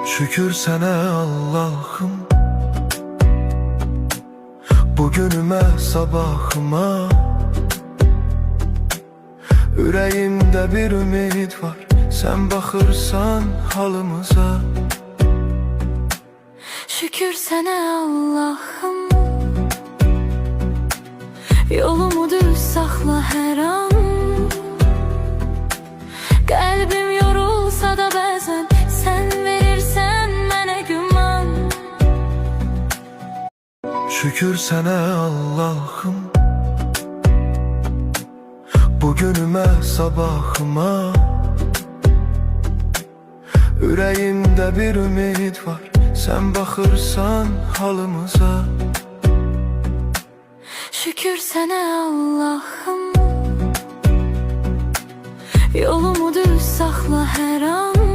Şükür sənə Allah'ım, bugünümə, sabahıma. Ürəyimdə bir ümid var, sən baxırsan halımıza. Şükür sənə Allah'ım, yolumu düz saxla hər an. Qəlbim yorulsa da bəzən sən verirsən mənə güman. Şükür sənə Allah'ım, bugünümə, sabahıma. Ürəyimdə bir ümid var, sən baxırsan halımıza. Şükür sənə Allah'ım, yolumu düz saxla hər an.